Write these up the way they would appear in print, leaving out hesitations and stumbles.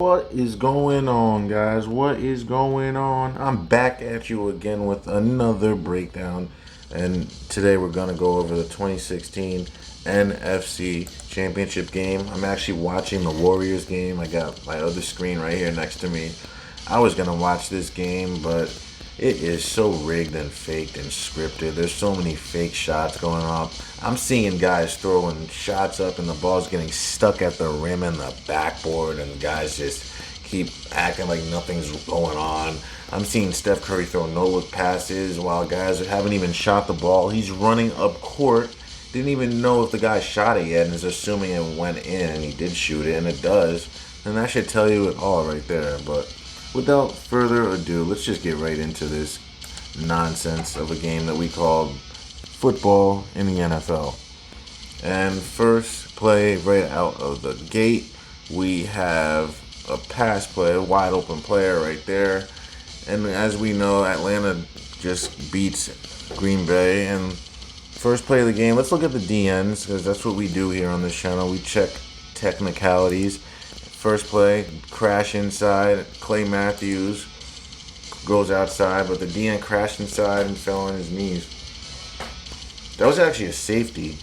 What is going on, guys? What is going on? I'm back at you again with another breakdown, and today we're gonna go over the 2016 NFC Championship game. I'm actually watching the Warriors game. I got my other screen right here next to me. I was gonna watch this game, but it is so rigged and faked and scripted. There's so many fake shots going on. I'm seeing guys throwing shots up and the ball's getting stuck at the rim and the backboard, and guys just keep acting like nothing's going on. I'm seeing Steph Curry throw no-look passes while guys haven't even shot the ball. He's running up court, didn't even know if the guy shot it yet, and is assuming it went in, and he did shoot it, and it does. And that should tell you it all right there. But without further ado, let's just get right into this nonsense of a game that we called football in the NFL. And first play right out of the gate, we have a pass play, a wide open player right there. And as we know, Atlanta just beats Green Bay. And first play of the game, let's look at the DNs, because that's what we do here on this channel. We check technicalities. First play, crash inside. Clay Matthews goes outside, but the DN crashed inside and fell on his knees. That was actually a safety.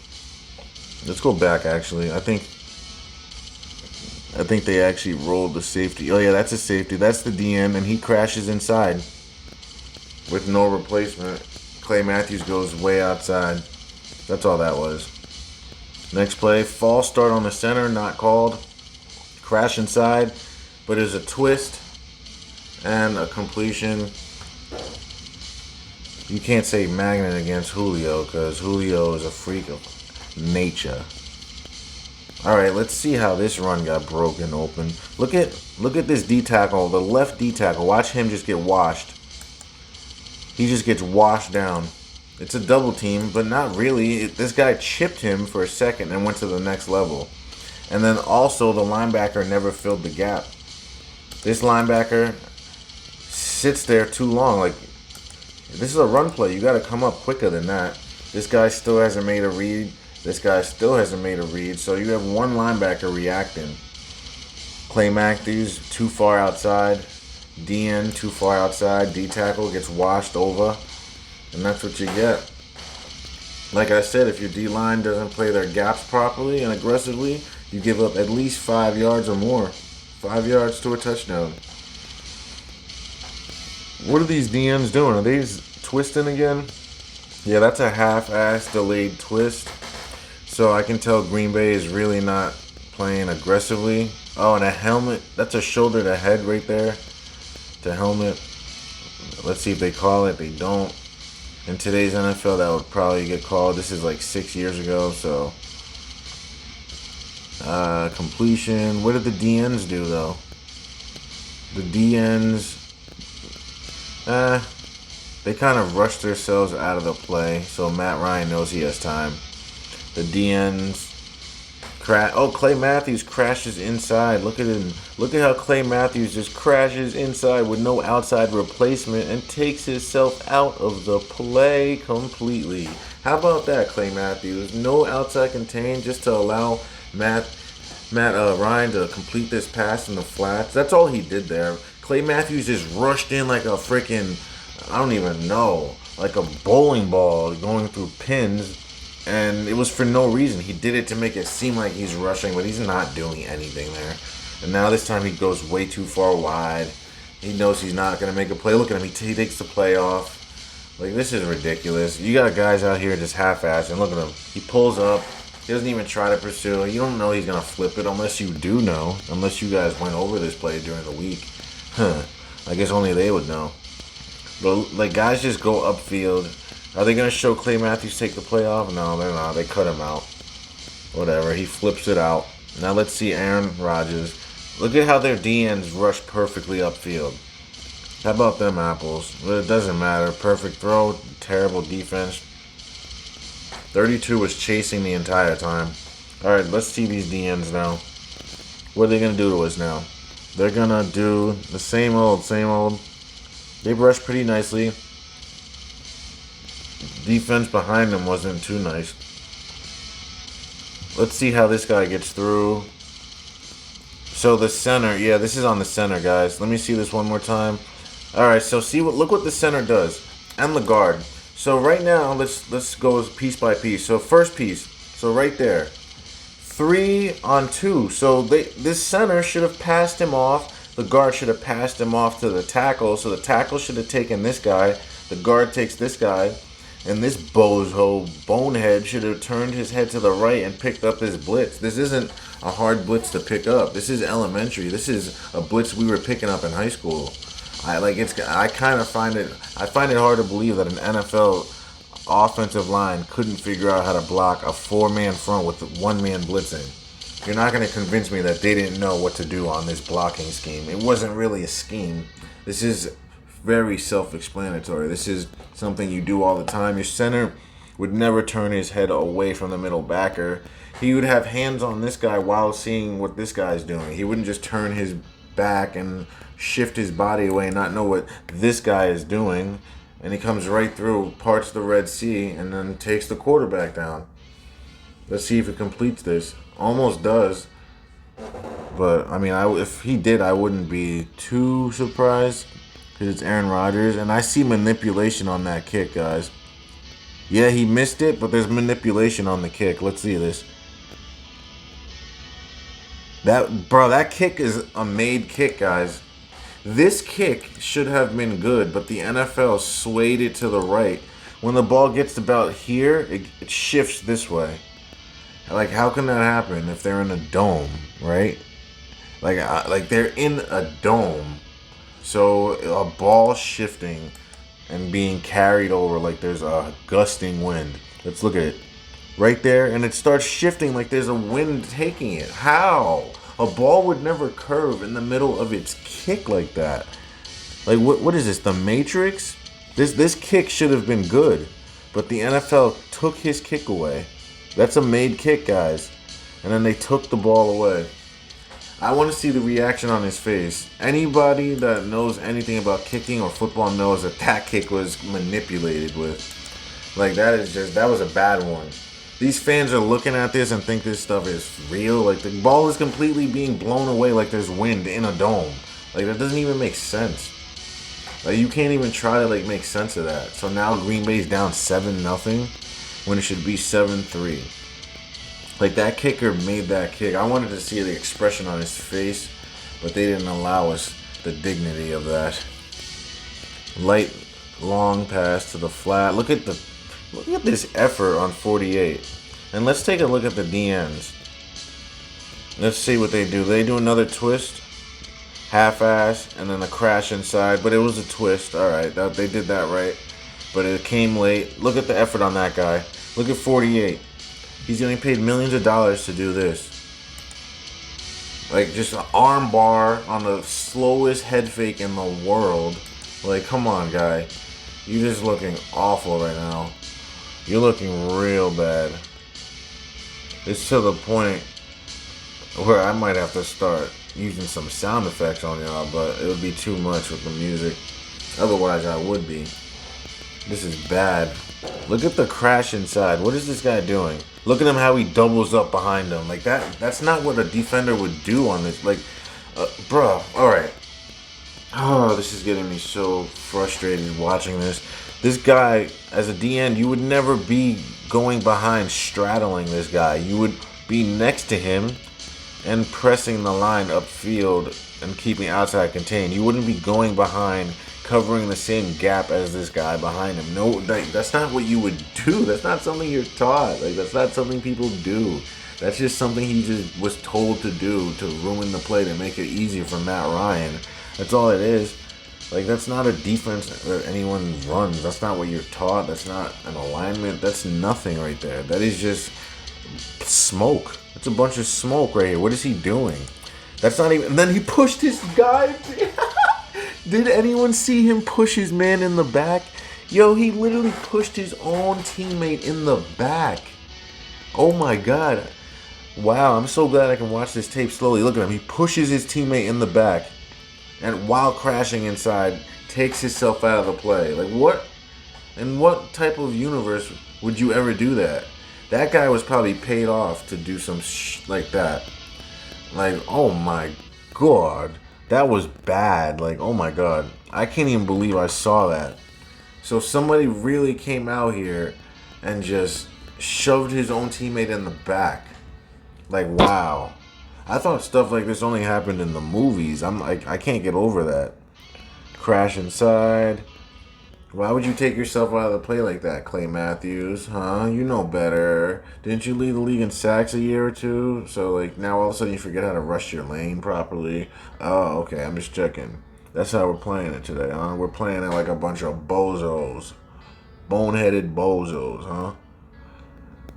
Let's go back, actually. I think they actually rolled the safety. Oh, yeah, that's a safety. That's the DN, and he crashes inside with no replacement. Clay Matthews goes way outside. That's all that was. Next play, false start on the center, not called. Crash inside, but there's a twist and a completion. You can't say magnet against Julio because Julio is a freak of nature. All right, let's see how this run got broken open. Look at this D tackle, the left D tackle. Watch him just get washed. He just gets washed down. It's a double team, but not really. This guy chipped him for a second and went to the next level. And then also the linebacker never filled the gap. This linebacker sits there too long. Like, this is a run play. You got to come up quicker than that. This guy still hasn't made a read. This guy still hasn't made a read. So you have one linebacker reacting. Clay Matthews too far outside. DN too far outside. D tackle gets washed over. And that's what you get. Like I said, if your D-line doesn't play their gaps properly and aggressively, you give up at least 5 yards or more. 5 yards to a touchdown. What are these DNs doing? Are they twisting again? Yeah, that's a half-ass delayed twist. So I can tell Green Bay is really not playing aggressively. Oh, and a helmet. That's a shoulder to head right there. The helmet. Let's see if they call it. They don't. In today's NFL, that would probably get called. This is like 6 years ago, so... completion. What did the DNs do, though? The DNs... they kind of rushed themselves out of the play, so Matt Ryan knows he has time. The DNs... Clay Matthews crashes inside. Look at him. Look at how Clay Matthews just crashes inside with no outside replacement and takes himself out of the play completely. How about that, Clay Matthews? No outside contain just to allow Matt Ryan to complete this pass in the flats. That's all he did there. Clay Matthews just rushed in like a freaking, I don't even know, like a bowling ball going through pins. And it was for no reason. He did it to make it seem like he's rushing, but he's not doing anything there. And now this time he goes way too far wide. He knows he's not going to make a play. Look at him. He takes the play off. Like, this is ridiculous. You got guys out here just half-assed. And look at him. He pulls up. He doesn't even try to pursue. You don't know he's going to flip it unless you do know. Unless you guys went over this play during the week. I guess only they would know. But, like, guys just go upfield. Are they going to show Clay Matthews take the play off? No, they're not. They cut him out. Whatever. He flips it out. Now let's see Aaron Rodgers. Look at how their DNs rush perfectly upfield. How about them apples? But it doesn't matter. Perfect throw. Terrible defense. 32 was chasing the entire time. Alright, let's see these DNs now. What are they going to do to us now? They're going to do the same old, same old. They rushed pretty nicely. Defense behind them wasn't too nice. Let's see how this guy gets through. So the center, yeah, this is on the center, guys. Let me see this one more time. All right, so look what the center does, and the guard. So right now, let's go piece by piece. So first piece, so right there, 3-on-2. So this center should have passed him off. The guard should have passed him off to the tackle. So the tackle should have taken this guy. The guard takes this guy. And this bonehead should have turned his head to the right and picked up this blitz. This isn't a hard blitz to pick up. This is elementary. This is a blitz we were picking up in high school. I find it hard to believe that an NFL offensive line couldn't figure out how to block a 4-man front with 1-man blitzing. You're not going to convince me that they didn't know what to do on this blocking scheme. It wasn't really a scheme. This is very self-explanatory. This is something you do all the time. Your center would never turn his head away from the middle backer. He would have hands on this guy while seeing what this guy's doing. He wouldn't just turn his back and shift his body away and not know what this guy is doing. And he comes right through, parts the Red Sea, and then takes the quarterback down. Let's see if he completes this. Almost does. But, I mean, if he did, I wouldn't be too surprised. Because it's Aaron Rodgers. And I see manipulation on that kick, guys. Yeah, he missed it, but there's manipulation on the kick. Let's see this. That kick is a made kick, guys. This kick should have been good, but the NFL swayed it to the right. When the ball gets about here, it shifts this way. Like, how can that happen if they're in a dome, right? Like they're in a dome. So a ball shifting and being carried over like there's a gusting wind. Let's look at it. Right there, and it starts shifting like there's a wind taking it. How? A ball would never curve in the middle of its kick like that. Like, what is this, the Matrix? This kick should have been good, but the NFL took his kick away. That's a made kick, guys. And then they took the ball away. I want to see the reaction on his face. Anybody that knows anything about kicking or football knows that kick was manipulated with. Like, that was a bad one. These fans are looking at this and think this stuff is real. Like, the ball is completely being blown away like there's wind in a dome. Like, that doesn't even make sense. Like, you can't even try to, like, make sense of that. So now Green Bay's down 7-0 when it should be 7-3. Like, that kicker made that kick. I wanted to see the expression on his face, but they didn't allow us the dignity of that. Light, long pass to the flat. Look at this effort on 48. And let's take a look at the DNs. Let's see what they do. They do another twist, half-ass, and then a crash inside. But it was a twist. All right, they did that right. But it came late. Look at the effort on that guy. Look at 48. He's getting paid millions of dollars to do this. Like, just an arm bar on the slowest head fake in the world. Like, come on, guy. You're just looking awful right now. You're looking real bad. It's to the point where I might have to start using some sound effects on y'all, but it would be too much with the music. Otherwise, I would be. This is bad. Look at the crash inside. What is this guy doing? Look at him how he doubles up behind him. Like, that's not what a defender would do on this. Like, bro, alright. Oh, this is getting me so frustrated watching this. This guy, as a DN, you would never be going behind straddling this guy. You would be next to him and pressing the line upfield and keeping outside contained. You wouldn't be going behind, covering the same gap as this guy behind him. No, that's not what you would do. That's not something you're taught. Like, that's not something people do. That's just something he just was told to do to ruin the play, to make it easier for Matt Ryan. That's all it is. Like, that's not a defense that anyone runs. That's not what you're taught. That's not an alignment. That's nothing right there. That is just smoke. It's a bunch of smoke right here. What is he doing? That's not even... And then he pushed his guy. Did anyone see him push his man in the back? Yo, he literally pushed his own teammate in the back. Oh my God. Wow, I'm so glad I can watch this tape slowly. Look at him. He pushes his teammate in the back. And while crashing inside, takes himself out of the play. Like, what? In what type of universe would you ever do that? That guy was probably paid off to do some like that. Like, oh my god. That was bad. Like, oh my god. I can't even believe I saw that. So somebody really came out here and just shoved his own teammate in the back. Like, wow. I thought stuff like this only happened in the movies. I'm like, I can't get over that. Crash inside. Why would you take yourself out of the play like that, Clay Matthews? Huh? You know better. Didn't you lead the league in sacks a year or two? So, like, now all of a sudden you forget how to rush your lane properly? Oh, okay. I'm just checking. That's how we're playing it today, huh? We're playing it like a bunch of bozos. Boneheaded bozos, huh?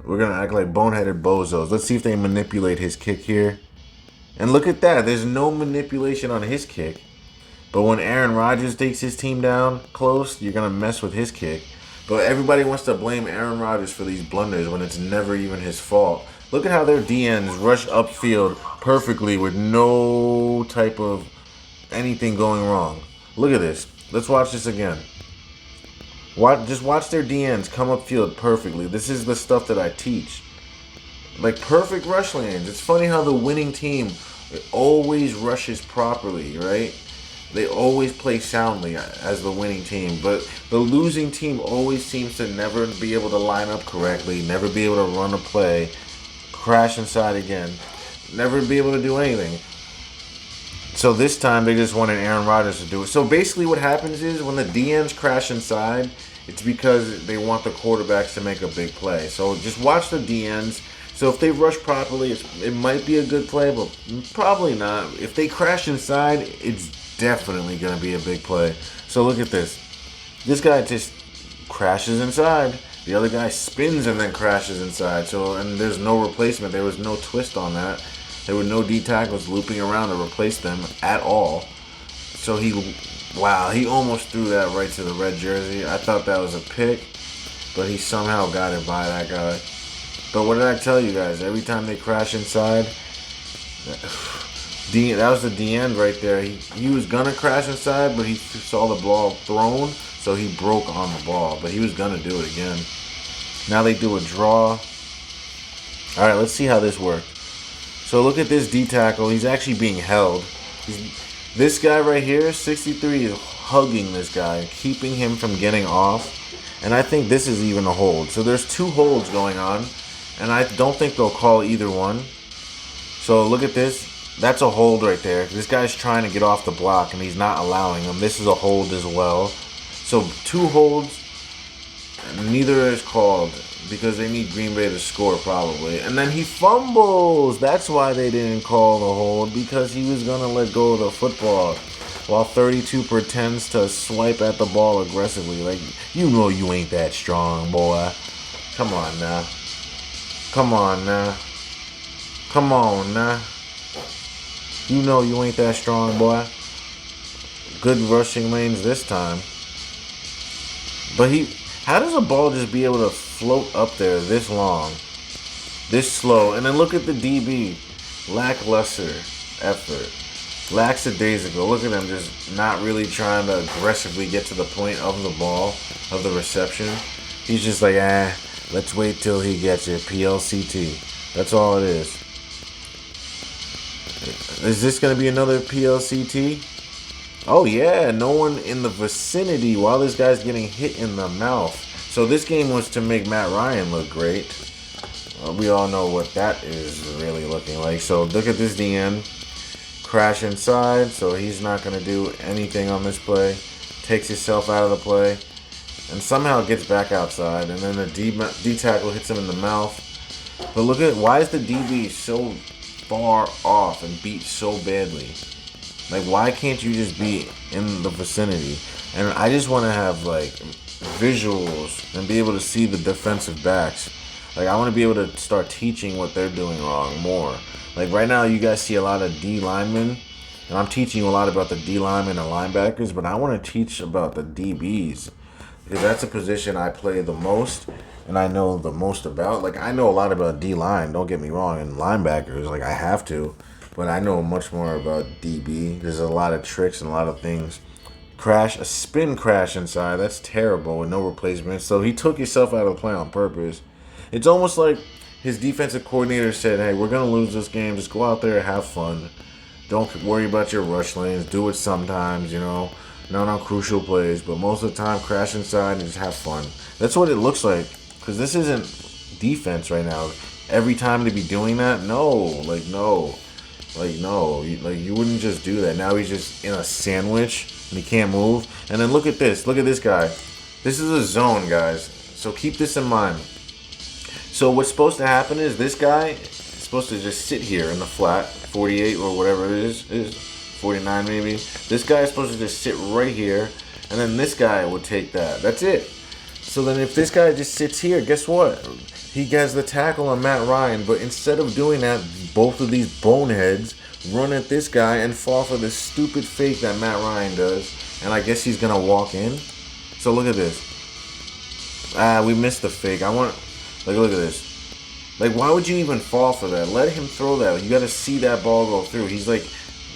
We're going to act like boneheaded bozos. Let's see if they manipulate his kick here. And look at that. There's no manipulation on his kick. But when Aaron Rodgers takes his team down close, you're going to mess with his kick. But everybody wants to blame Aaron Rodgers for these blunders when it's never even his fault. Look at how their DNs rush upfield perfectly with no type of anything going wrong. Look at this. Let's watch this again. Just watch their DNs come upfield perfectly. This is the stuff that I teach. Like perfect rush lanes. It's funny how the winning team always rushes properly, right? They always play soundly as the winning team, but the losing team always seems to never be able to line up correctly, never be able to run a play, crash inside again, never be able to do anything. So this time they just wanted Aaron Rodgers to do it. So basically what happens is when the DNs crash inside, it's because they want the quarterbacks to make a big play. So just watch the DNs. So if they rush properly, it might be a good play, but probably not. If they crash inside, it's definitely going to be a big play. So look at this. This guy just crashes inside. The other guy spins and then crashes inside. So, and there's no replacement. There was no twist on that. There were no D tackles looping around to replace them at all. So he almost threw that right to the red jersey. I thought that was a pick, but he somehow got it by that guy. But what did I tell you guys? Every time they crash inside, that was the DN right there. He was going to crash inside, but he saw the ball thrown, so he broke on the ball. But he was going to do it again. Now they do a draw. All right, let's see how this worked. So look at this D tackle. He's actually being held. This guy right here, 63, is hugging this guy, keeping him from getting off. And I think this is even a hold. So there's two holds going on, and I don't think they'll call either one. So look at this. That's a hold right there. This guy's trying to get off the block, and he's not allowing him. This is a hold as well. So two holds, and neither is called because they need Green Bay to score probably. And then he fumbles. That's why they didn't call the hold, because he was going to let go of the football while 32 pretends to swipe at the ball aggressively. Like, you know you ain't that strong, boy. Come on now. Come on now. Come on now. You know you ain't that strong, boy. Good rushing lanes this time. But how does a ball just be able to float up there this long, this slow? And then look at the DB. Lackluster effort. Lackadaisical. Look at him just not really trying to aggressively get to the point of the ball, of the reception. He's just like, let's wait till he gets it. PLCT. That's all it is. Is this going to be another PLCT? Oh, yeah. No one in the vicinity while this guy's getting hit in the mouth. So this game was to make Matt Ryan look great. We all know what that is really looking like. So look at this DN. Crash inside. So he's not going to do anything on this play. Takes himself out of the play. And somehow gets back outside. And then the D tackle hits him in the mouth. But look at, why is the DB so far off and beat so badly? Like, why can't you just be in the vicinity? And I just want to have like visuals and be able to see the defensive backs. Like, I want to be able to start teaching what they're doing wrong more. Like right now you guys see a lot of D linemen, and I'm teaching you a lot about the D linemen and linebackers, but I want to teach about the DBs, because that's a position I play the most and I know the most about. Like, I know a lot about D-line, don't get me wrong, and linebackers, like, I have to. But I know much more about DB. There's a lot of tricks and a lot of things. A spin crash inside, that's terrible with no replacement. So he took himself out of the play on purpose. It's almost like his defensive coordinator said, hey, we're going to lose this game. Just go out there and have fun. Don't worry about your rush lanes. Do it sometimes, not on crucial plays, but most of the time, crash inside and just have fun. That's what it looks like, because this isn't defense right now. Every time to be doing that, no. You wouldn't just do that. Now he's just in a sandwich and he can't move. And then look at this guy. This is a zone, guys, so keep this in mind. So what's supposed to happen is this guy is supposed to just sit here in the flat, 48 or whatever it is 49 maybe. This guy is supposed to just sit right here, and then this guy would take that. That's it. So then if this guy just sits here, guess what? He gets the tackle on Matt Ryan, but instead of doing that, both of these boneheads run at this guy and fall for this stupid fake that Matt Ryan does, and I guess he's going to walk in. So look at this. We missed the fake. Look at this. Why would you even fall for that? Let him throw that. You got to see that ball go through. He's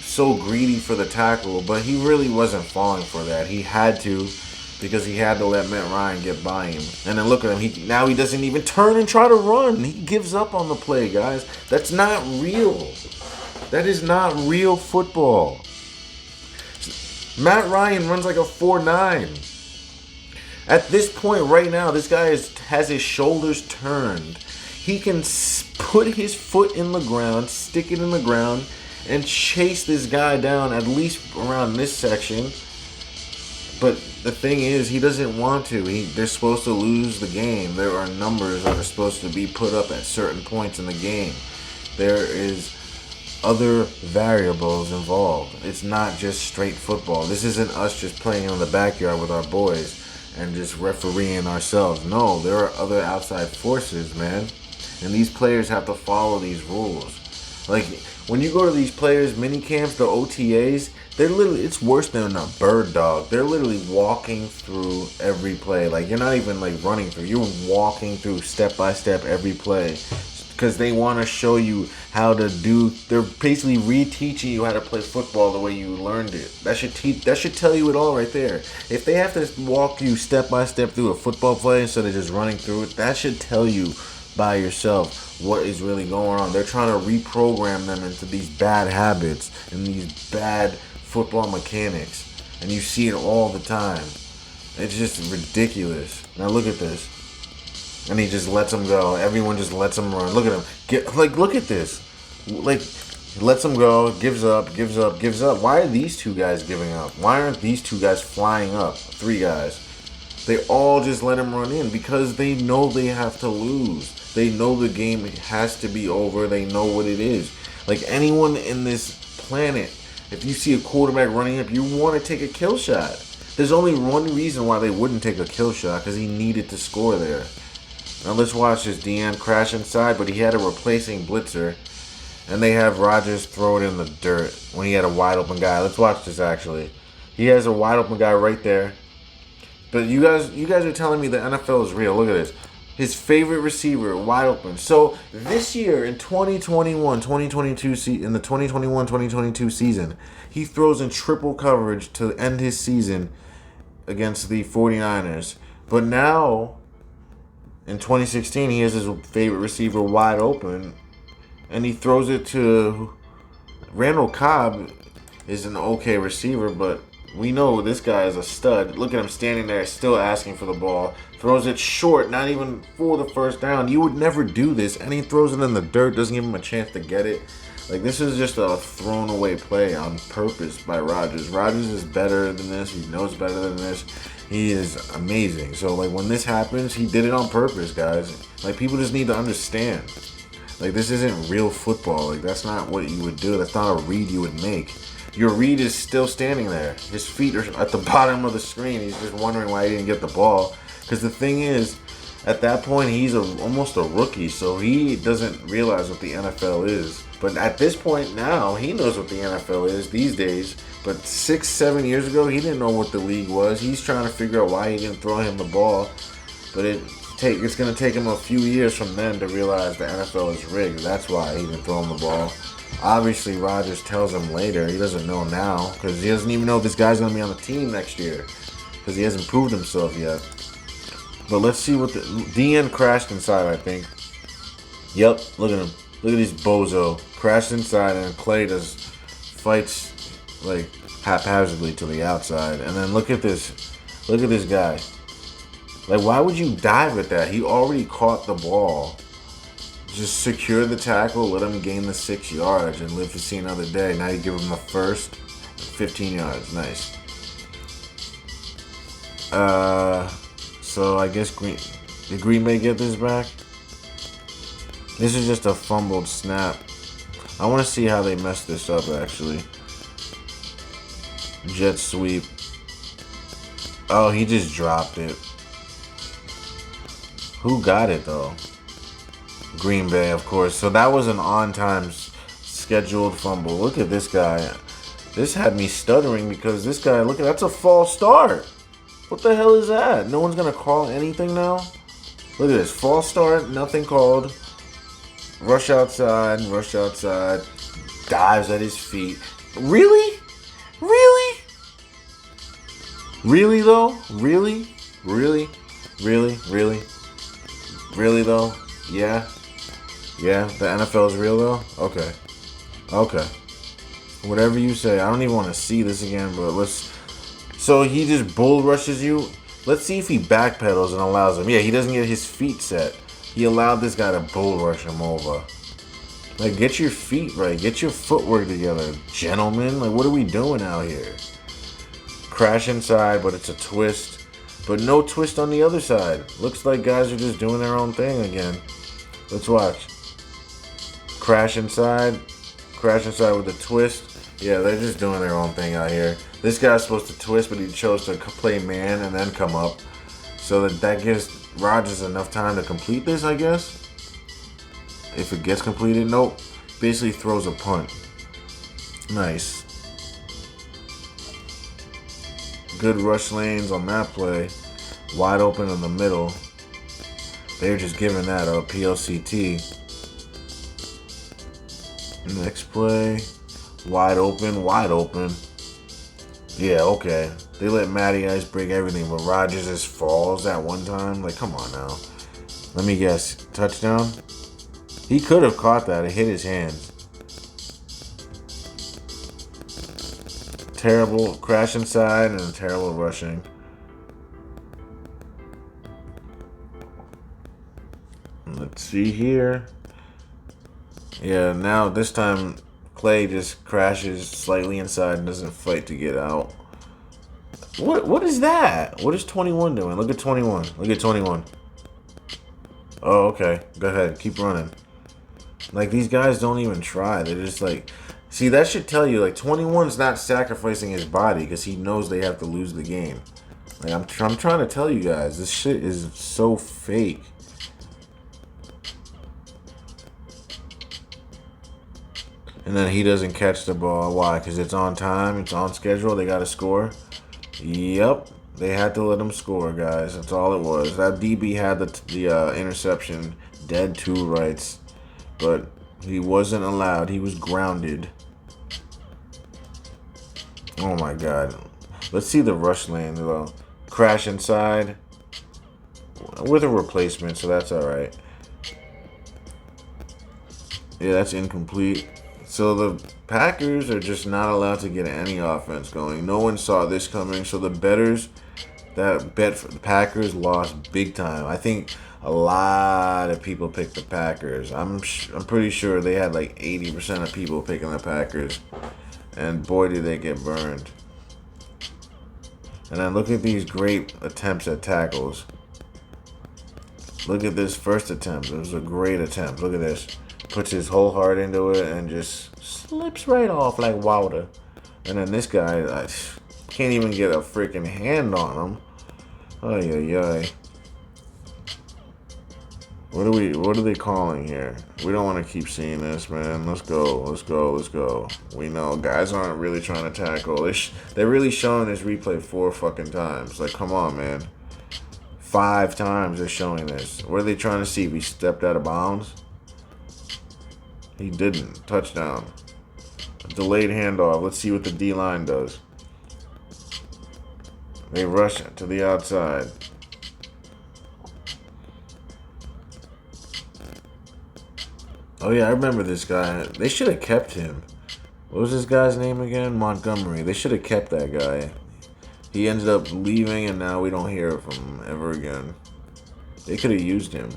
so greedy for the tackle, but he really wasn't falling for that. He had to, because he had to let Matt Ryan get by him. And then look at him. Now he doesn't even turn and try to run. He gives up on the play, guys. That's not real. That is not real football. Matt Ryan runs like a 4.9. At this point right now, this guy has his shoulders turned. He can put his foot in the ground, stick it in the ground, and chase this guy down at least around this section. But the thing is, he doesn't want to. They're supposed to lose the game. There are numbers that are supposed to be put up at certain points in the game. There is other variables involved. It's not just straight football. This isn't us just playing in the backyard with our boys and just refereeing ourselves. No, there are other outside forces, man. And these players have to follow these rules. When you go to these players' mini camps, the OTAs, it's worse than a bird dog. They're literally walking through every play. You're not even running through. You're walking through step by step every play. Because they want to show you how to do. They're basically reteaching you how to play football the way you learned it. That should tell you it all right there. If they have to walk you step by step through a football play instead of just running through it, that should tell you by yourself what is really going on. They're trying to reprogram them into these bad habits and these bad football mechanics, and you see it all the time. It's just ridiculous. Now look at this. And he just lets him go. Everyone just lets him run. Look at him. Look at this. Lets him go. Gives up. Why are these two guys giving up? Why aren't these two guys flying up? Three guys. They all just let him run in because they know they have to lose. They know the game has to be over. They know what it is. Anyone in this planet, if you see a quarterback running up, you want to take a kill shot. There's only one reason why they wouldn't take a kill shot, because he needed to score there. Now let's watch this. Deanne crash inside, but he had a replacing blitzer, and they have Rodgers throw it in the dirt when he had a wide open guy. Let's watch this. Actually, he has a wide open guy right there. But you guys are telling me the NFL is real. Look at this. His favorite receiver wide open. So this year in 2021-2022 in the 2021-2022 season, he throws in triple coverage to end his season against the 49ers. But now, in 2016, he has his favorite receiver wide open, and he throws it to Randall Cobb. Is an okay receiver, but we know this guy is a stud. Look at him standing there, still asking for the ball. Throws it short, not even for the first down. You would never do this, and he throws it in the dirt, doesn't give him a chance to get it. This is just a thrown away play on purpose by Rodgers. Rodgers is better than this. He knows better than this. He is amazing. So, when this happens, he did it on purpose, guys. People just need to understand. This isn't real football. That's not what you would do. That's not a read you would make. Your read is still standing there. His feet are at the bottom of the screen. He's just wondering why he didn't get the ball. Because the thing is, at that point, he's almost a rookie, so he doesn't realize what the NFL is. But at this point now, he knows what the NFL is these days. But 6-7 years ago, he didn't know what the league was. He's trying to figure out why he didn't throw him the ball. But it's going to take him a few years from then to realize the NFL is rigged. That's why he didn't throw him the ball. Obviously, Rodgers tells him later. He doesn't know now because he doesn't even know if this guy's going to be on the team next year because he hasn't proved himself yet. But let's see what DN crashed inside, I think. Yep, look at him. Look at this bozo. Crashed inside, and Clay does fights like haphazardly to the outside. And then look at this. Look at this guy. Like, why would you dive at that? He already caught the ball. Just secure the tackle, let him gain the 6 yards, and live to see another day. Now you give him the first, 15 yards. Nice. So I guess did Green Bay get this back? This is just a fumbled snap. I want to see how they messed this up, actually. Jet sweep. Oh, he just dropped it. Who got it, though? Green Bay, of course. So that was an on-time scheduled fumble. Look at this guy. This had me stuttering because this guy, look at that's a false start. What the hell is that? No one's going to call anything now? Look at this. False start, nothing called. Rush outside, dives at his feet. Really? Really? Really, though? Really? Really? Really? Really? Really, though? Yeah? Yeah? The NFL is real, though? Okay. Okay. Whatever you say. I don't even want to see this again, but let's... So he just bull rushes you? Let's see if he backpedals and allows him. Yeah, he doesn't get his feet set. He allowed this guy to bull rush him over. Like, get your feet right. Get your footwork together, gentlemen. Like, what are we doing out here? Crash inside, but it's a twist. But no twist on the other side. Looks like guys are just doing their own thing again. Let's watch. Crash inside with a twist. Yeah, they're just doing their own thing out here. This guy's supposed to twist, but he chose to play man and then come up. So that gives Rodgers enough time to complete this, I guess. If it gets completed, nope. Basically throws a punt. Nice. Good rush lanes on that play. Wide open in the middle. They're just giving that up. PLCT. Next play. Wide open. Wide open. Yeah, okay. They let Matty Ice break everything, but Rodgers just falls at one time. Like, come on now. Let me guess. Touchdown? He could have caught that. It hit his hands. Terrible crash inside and terrible rushing. Let's see here. Yeah, now this time Clay just crashes slightly inside and doesn't fight to get out. What is that? What is 21 doing? Look at 21. Look at 21. Oh, okay. Go ahead. Keep running. Like, these guys don't even try. They're just like... See, that should tell you, like, 21's not sacrificing his body because he knows they have to lose the game. Like, I'm trying to tell you guys, this shit is so fake. And then he doesn't catch the ball. Why? Because it's on time, it's on schedule, they got to score. Yep, they had to let him score, guys. That's all it was. That DB had the interception, dead to rights. But he wasn't allowed. He was grounded. Oh my God. Let's see the rush lane though. Crash inside with a replacement, so that's all right. Yeah, that's incomplete. So the Packers are just not allowed to get any offense going. No one saw this coming. So the bettors that bet for the Packers lost big time. I think a lot of people picked the Packers. I'm pretty sure they had like 80% of people picking the Packers. And boy, did they get burned. And then look at these great attempts at tackles. Look at this first attempt. It was a great attempt. Look at this. Puts his whole heart into it and just slips right off like water. And then this guy can't even get a freaking hand on him. Ay, ay, ay. What are they calling here? We don't want to keep seeing this, man. Let's go. Let's go. Let's go. We know guys aren't really trying to tackle. They're really showing this replay 4 fucking times. Like, come on, man. 5 times they're showing this. What are they trying to see? If he stepped out of bounds? He didn't. Touchdown. Delayed handoff. Let's see what the D-line does. They rush to the outside. Oh, yeah, I remember this guy. They should have kept him. What was this guy's name again? Montgomery. They should have kept that guy. He ended up leaving, and now we don't hear from him ever again. They could have used him.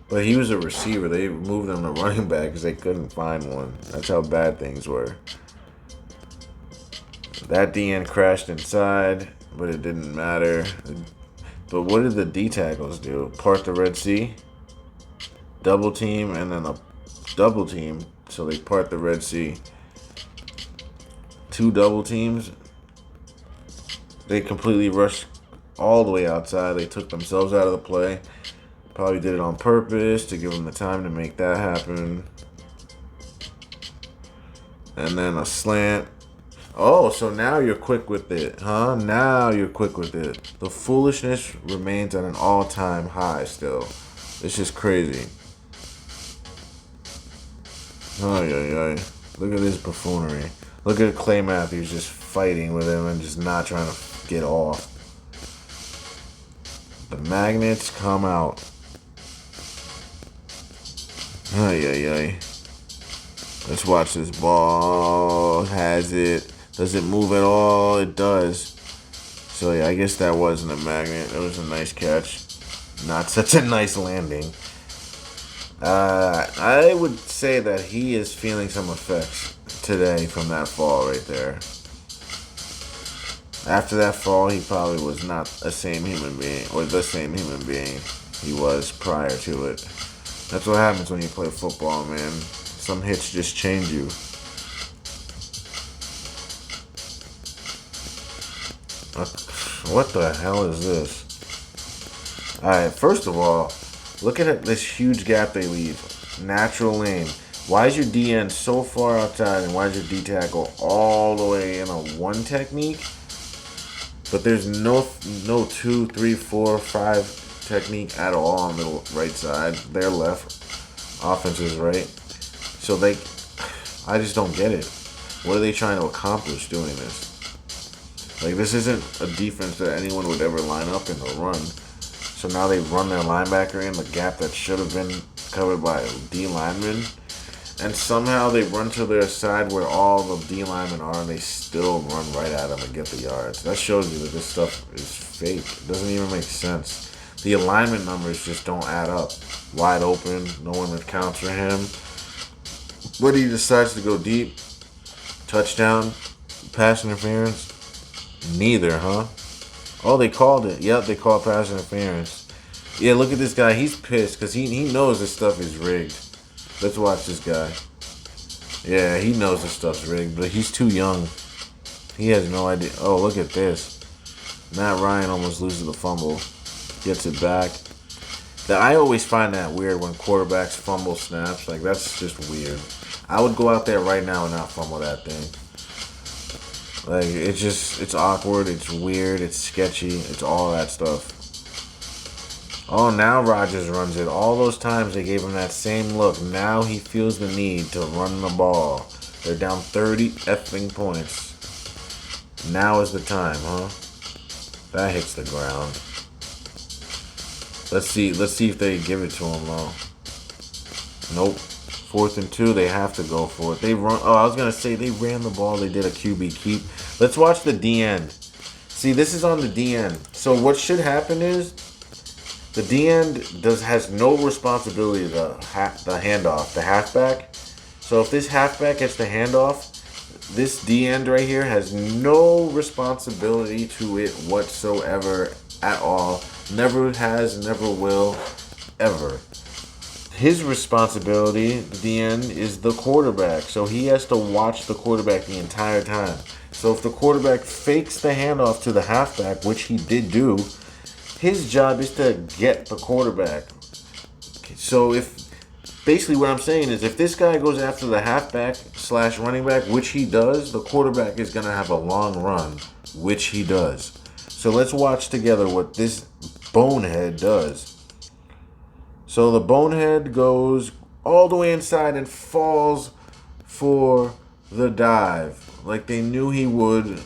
But he was a receiver. They moved him to running back because they couldn't find one. That's how bad things were. That DN crashed inside, but it didn't matter. But what did the D tackles do? Part the Red Sea? Double team, and then a double team. So they part the Red Sea. 2 double teams. They completely rushed all the way outside. They took themselves out of the play. Probably did it on purpose to give them the time to make that happen. And then a slant. Oh, so now you're quick with it, huh? Now you're quick with it. The foolishness remains at an all-time high still. It's just crazy. Ay. Look at this buffoonery. Look at Clay Matthews just fighting with him and just not trying to get off. The magnets come out. Ay. Let's watch this ball. Has it. Does it move at all? It does. So yeah, I guess that wasn't a magnet. It was a nice catch. Not such a nice landing. I would say that he is feeling some effects today from that fall right there. After that fall, he probably was not the same human being he was prior to it. That's what happens when you play football, man. Some hits just change you. What the hell is this? Alright, first of all, look at this huge gap they leave. Natural lane. Why is your DN so far outside and why is your D tackle all the way in a 1 technique? But there's no 2, 3, 4, 5 technique at all on the right side. Their left. Offense is right. So I just don't get it. What are they trying to accomplish doing this? Like, this isn't a defense that anyone would ever line up in the run. So now they run their linebacker in the gap that should have been covered by a D lineman. And somehow they run to their side where all the D linemen are and they still run right at them and get the yards. That shows you that this stuff is fake. It doesn't even make sense. The alignment numbers just don't add up. Wide open, no one would counter him. But he decides to go deep. Touchdown, pass interference. Neither, huh? Oh, they called it. Yep, they called pass interference. Yeah, look at this guy. He's pissed because he knows this stuff is rigged. Let's watch this guy. Yeah, he knows this stuff's rigged, but he's too young. He has no idea. Oh, look at this. Matt Ryan almost loses the fumble. Gets it back. I always find that weird when quarterbacks fumble snaps. Like, that's just weird. I would go out there right now and not fumble that thing. Like, it's awkward, it's weird, it's sketchy, it's all that stuff. Oh, now Rodgers runs it. All those times they gave him that same look. Now he feels the need to run the ball. They're down 30 effing points. Now is the time, huh? That hits the ground. Let's see if they give it to him, though. Nope. 4th and 2, they have to go for it. They run. Oh, I was going to say they ran the ball. They did a QB keep. Let's watch the D end. See, this is on the D end. So what should happen is the D end has no responsibility to the handoff, the halfback. So if this halfback gets the handoff, this D end right here has no responsibility to it whatsoever at all. Never has, never will, ever. His responsibility, the end, is the quarterback. So he has to watch the quarterback the entire time. So if the quarterback fakes the handoff to the halfback, which he did do, his job is to get the quarterback. So basically what I'm saying is if this guy goes after the halfback / running back, which he does, the quarterback is going to have a long run, which he does. So let's watch together what this bonehead does. So the bonehead goes all the way inside and falls for the dive. Like they knew he would.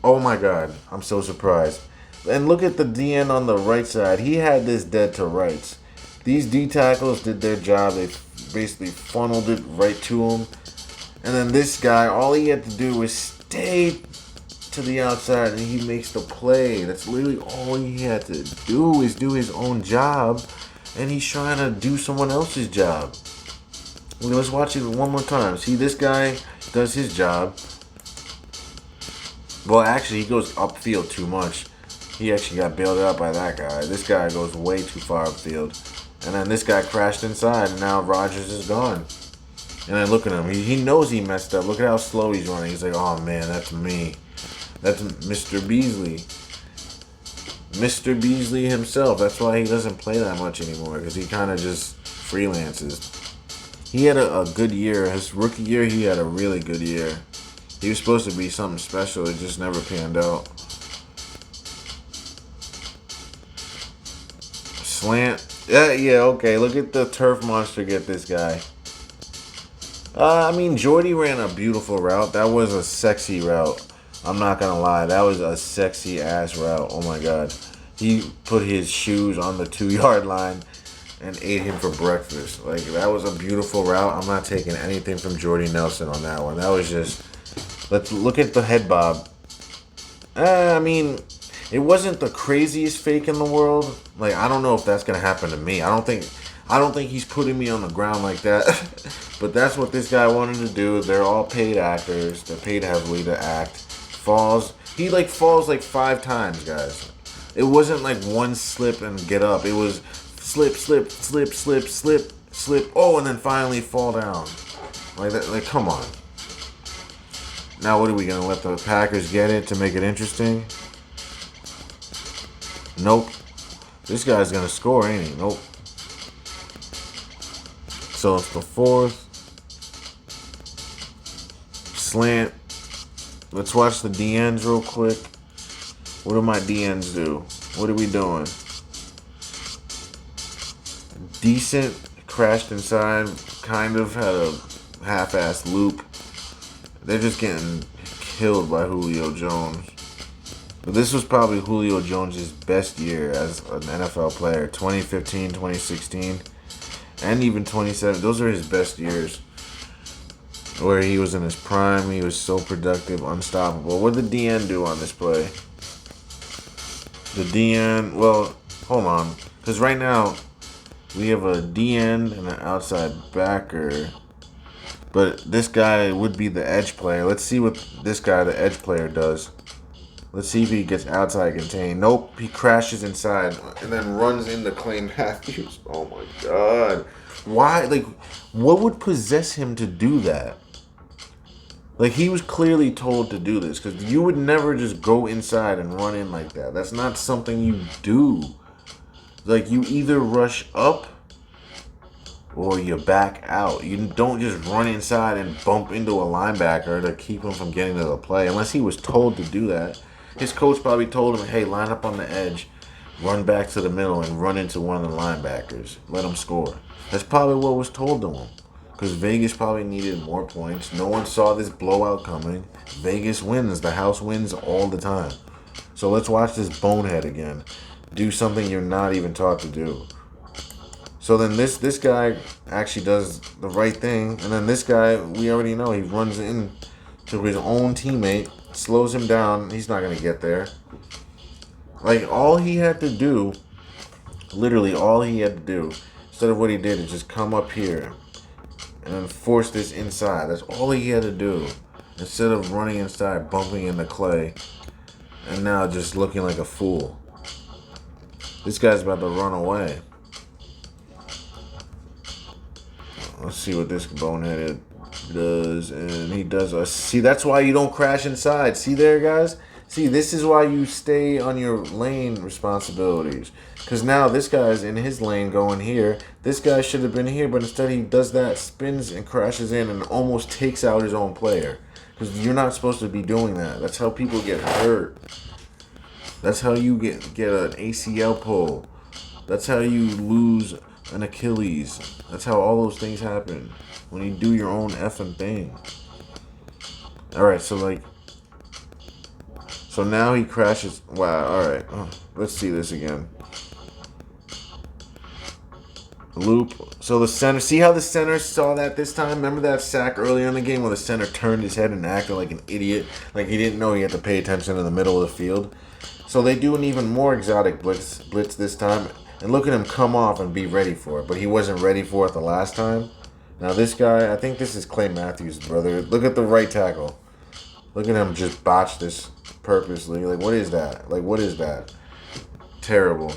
Oh my God, I'm so surprised. And look at the DN on the right side. He had this dead to rights. These D tackles did their job. They basically funneled it right to him. And then this guy, all he had to do was stay to the outside and he makes the play. That's literally all he had to do is do his own job. And he's trying to do someone else's job. Let's watch it one more time. See, this guy does his job. Well, actually, he goes upfield too much. He actually got bailed out by that guy. This guy goes way too far upfield. And then this guy crashed inside, and now Rodgers is gone. And then look at him. He knows he messed up. Look at how slow he's running. He's like, oh, man, that's me. That's Mr. Beasley. Mr. Beasley himself. That's why he doesn't play that much anymore, because he kind of just freelances. He had a good year. His rookie year, he had a really good year. He was supposed to be something special. It just never panned out. Slant. Yeah, okay. Look at the turf monster get this guy. I mean, Jordy ran a beautiful route. That was a sexy route. I'm not going to lie. That was a sexy ass route. Oh, my God. He put his shoes on the 2-yard line and ate him for breakfast. Like, that was a beautiful route. I'm not taking anything from Jordy Nelson on that one. That was just... Let's look at the head bob. I mean, it wasn't the craziest fake in the world. Like, I don't know if that's going to happen to me. I don't think he's putting me on the ground like that. But that's what this guy wanted to do. They're all paid actors. They're paid heavily to act. Falls. He, falls 5 times, guys. It wasn't one slip and get up. It was slip, slip, slip, slip, slip, slip. Oh, and then finally fall down. Like that. Like, come on. Now, what are we going to let the Packers get it to make it interesting? Nope. This guy's going to score, ain't he? Nope. So it's the 4th. Slant. Let's watch the DNs real quick. What do my DNs do? What are we doing? Decent. Crashed inside. Kind of had a half-assed loop. They're just getting killed by Julio Jones. But this was probably Julio Jones' best year as an NFL player. 2015, 2016, and even 2017. Those are his best years. Where he was in his prime. He was so productive, unstoppable. What did the DN do on this play? The DN, well, hold on. Because right now, we have a DN and an outside backer. But this guy would be the edge player. Let's see what this guy, the edge player, does. Let's see if he gets outside contained. Nope, he crashes inside and then runs into Clay Matthews. Oh my God. Why? What would possess him to do that? He was clearly told to do this, because you would never just go inside and run in like that. That's not something you do. You either rush up or you back out. You don't just run inside and bump into a linebacker to keep him from getting to the play. Unless he was told to do that. His coach probably told him, hey, line up on the edge, run back to the middle, and run into one of the linebackers. Let him score. That's probably what was told to him. Because Vegas probably needed more points. No one saw this blowout coming. Vegas wins. The house wins all the time. So let's watch this bonehead again. Do something you're not even taught to do. So then this guy actually does the right thing. And then this guy, we already know, he runs in to his own teammate, slows him down. He's not going to get there. All he had to do, literally all he had to do, instead of what he did, is just come up here and then force this inside. That's all he had to do. Instead of running inside, bumping into Clay, and now just looking like a fool. This guy's about to run away. Let's see what this boneheaded does. And he does. See, that's why you don't crash inside. See there, guys? See, this is why you stay on your lane responsibilities. Because now this guy's in his lane going here. This guy should have been here, but instead he does that, spins and crashes in and almost takes out his own player. Because you're not supposed to be doing that. That's how people get hurt. That's how you get an ACL pull. That's how you lose an Achilles. That's how all those things happen. When you do your own effing thing. Alright, so so now he crashes. Wow, alright. Let's see this again. Loop. So the center, see how the center saw that this time? Remember that sack earlier in the game where the center turned his head and acted like an idiot? Like he didn't know he had to pay attention in the middle of the field. So they do an even more exotic blitz this time. And look at him come off and be ready for it. But he wasn't ready for it the last time. Now this guy, I think this is Clay Matthews' brother. Look at the right tackle. Look at him just botch this purposely. Like, what is that? Like, what is that? Terrible.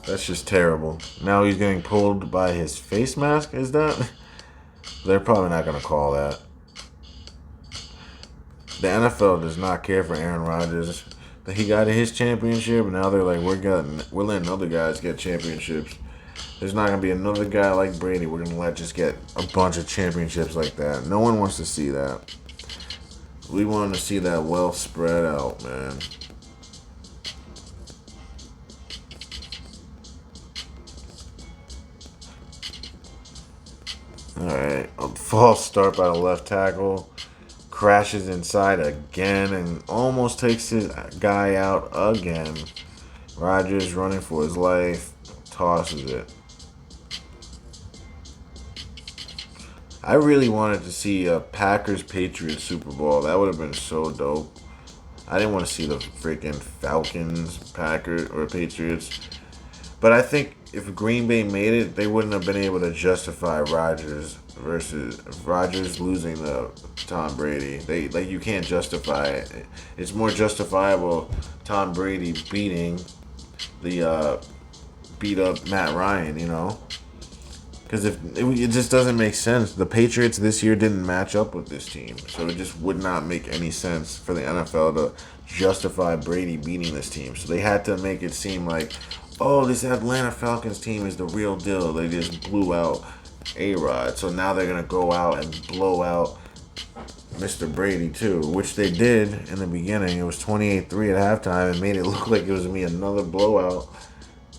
That's just terrible. Now he's getting pulled by his face mask, is that? They're probably not going to call that. The NFL does not care for Aaron Rodgers. He got his championship, and now they're like, we're letting other guys get championships. There's not going to be another guy like Brady we're going to let just get a bunch of championships like that. No one wants to see that. We want to see that well spread out, man. Alright, a false start by the left tackle. Crashes inside again and almost takes his guy out again. Rodgers running for his life. Tosses it. I really wanted to see a Packers-Patriots Super Bowl. That would have been so dope. I didn't want to see the freaking Falcons, Packers, or Patriots. But I think if Green Bay made it, they wouldn't have been able to justify Rodgers losing to Tom Brady. You can't justify it. It's more justifiable Tom Brady beating the beat up Matt Ryan, you know? Because it just doesn't make sense. The Patriots this year didn't match up with this team, so it just would not make any sense for the NFL to justify Brady beating this team. So they had to make it seem like, oh, this Atlanta Falcons team is the real deal. They just blew out A-Rod. So now they're going to go out and blow out Mr. Brady too, which they did in the beginning. It was 28-3 at halftime and made it look like it was going to be another blowout.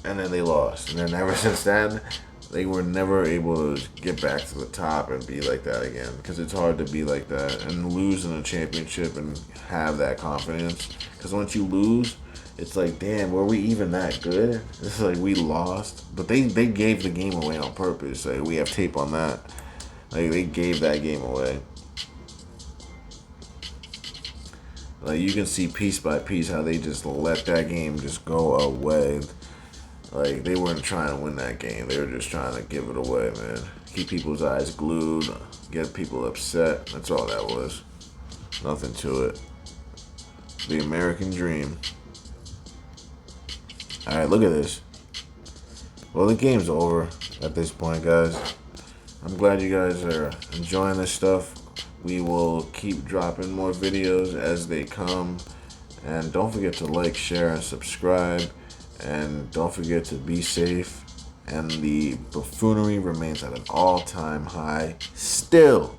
And then they lost. And then ever since then, they were never able to get back to the top and be like that again. Because it's hard to be like that and lose in a championship and have that confidence. Because once you lose, it's like, damn, were we even that good? It's like we lost. But they gave the game away on purpose. Like, we have tape on that. Like, they gave that game away. Like, you can see piece by piece how they just let that game just go away. Like, they weren't trying to win that game. They were just trying to give it away, man. Keep people's eyes glued. Get people upset. That's all that was. Nothing to it. The American dream. Alright, look at this. Well, the game's over at this point, guys. I'm glad you guys are enjoying this stuff. We will keep dropping more videos as they come. And don't forget to like, share, and subscribe. And don't forget to be safe. And the buffoonery remains at an all-time high still.